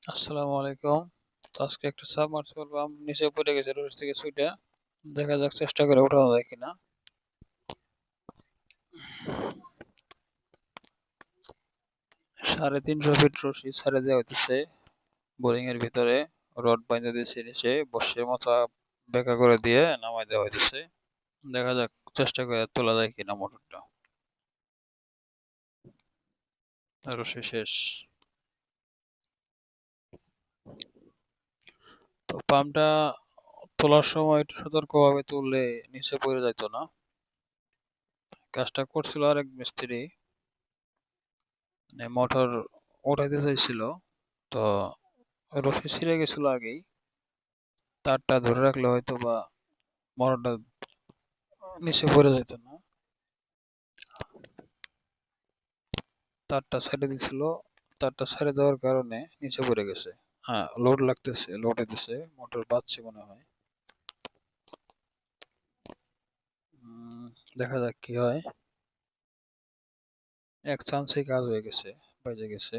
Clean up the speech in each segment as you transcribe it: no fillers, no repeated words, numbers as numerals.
আসসালামু আলাইকুম। তো আজকে একটা সাবমার্সিবল পাম্প নিচে পড়ে গেছে রোড থেকে ছুটে। দেখা যাক চেষ্টা করে ওঠানো যায় কিনা। 350 ফিট রশি ছাড়ে দেওয়া হইতেছে বোরিং এর ভিতরে। রড বাইন্ধা দিয়েছে নিচে বসের মতো বেঁকা করে দিয়ে নামাই দেওয়া হইতেছে। দেখা যাক চেষ্টা করে তোলা যায় কিনা মোটরটা। রশি শেষ। তো পাম্পটা তোলার সময় একটু সতর্কভাবে তুললে নিচে পড়ে যাইতো না। কাজটা করছিল আরেক মিস্ত্রি, মোটর উঠাইতে চাইছিল। তো রশি ছিঁড়ে গেছিল আগেই, তারটা ধরে রাখলে হয়তো বা মোটরটা নিচে পড়ে যেত না। তারটা ছেড়ে দিছিল, তারটা ছেড়ে দেওয়ার কারণে নিচে পড়ে গেছে। হ্যাঁ, লোড লাগতেছে, লোড হইতেছে, মোটর বাজছে মনে হয়। উম, দেখা যাক কি হয়। এক চান্সেই কাজ হয়ে গেছে, বেজে গেছে।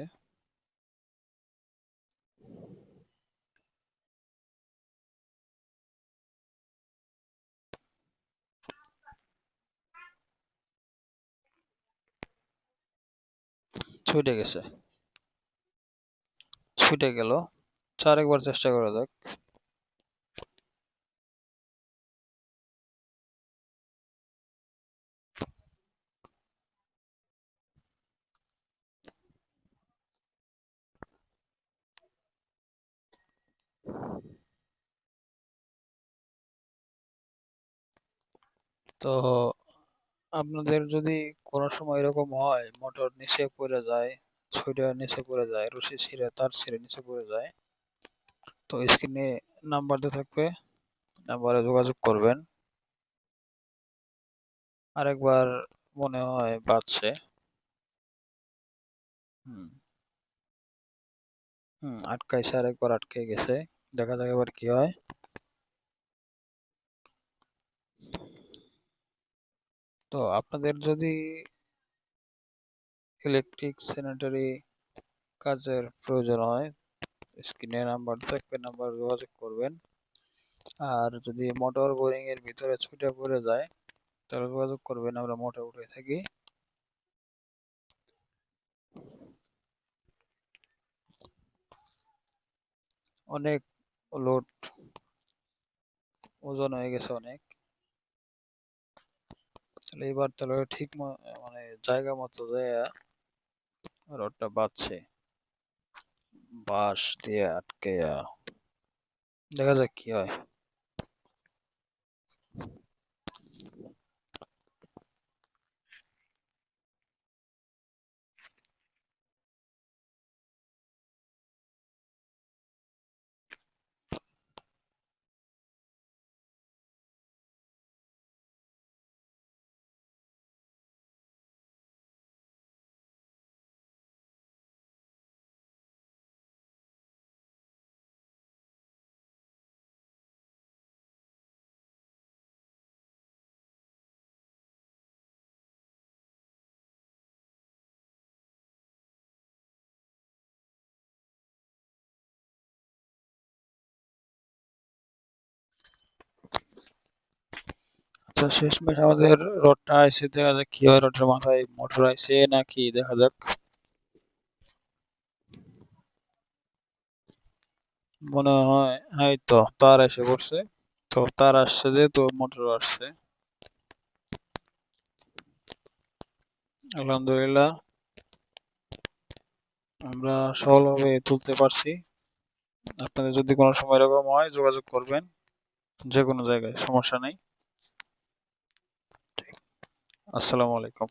ছুটে গেছে, ছুটে গেল। আরেকবার চেষ্টা করা যাক। তো আপনাদের যদি কোনো সময় এরকম হয় মোটর নিচে পড়ে যায়, ছুটে নিচে পড়ে যায়, রশি ছিঁড়ে তার ছিঁড়ে নিচে পড়ে যায়, তো স্ক্রিনে নাম্বার দেওয়া থাকবে, নাম্বারে যোগাযোগ করবেন। আরেকবার মনে হয় বাজছে। হুম, আটকাইছে, আরেকবার আটকে গেছে। দেখা যাক এবার কি হয়। তো আপনাদের যদি ইলেকট্রিক স্যানিটারি কাজের প্রয়োজন হয়, স্ক্রিনে নাম্বার থাকবে, নাম্বার যোগাযোগ করবেন। আর যদি মোটর বোরিং এর ভিতরে ছুটে পড়ে যায় তাহলে যোগাযোগ করবেন, আমরা মোটর উঠে থাকি। অনেক লোড, ওজন হয়ে গেছে অনেক। তাহলে এবার তাহলে ঠিক মানে জায়গা মতো দেয়া রডটা বাঁধছে বাঁশ দিয়ে আটকে। দেখা যাক কি হয়। আচ্ছা, শেষমেশ আমাদের রডটা আইছে, দেখা যাক কি হয়। রডের মাথায় মোটর আইছে নাকি, দেখা যাক। মনে হয় এই তো তার এসে পড়ছে। তো তার আসছে, যেহেতু মোটর আসছে। আলহামদুলিল্লাহ, আমরা সফলভাবে তুলতে পারছি। আপনাদের যদি কোনো সময় এরকম হয় যোগাযোগ করবেন, যে কোনো জায়গায়, সমস্যা নেই। আসসালামু আলাইকুম।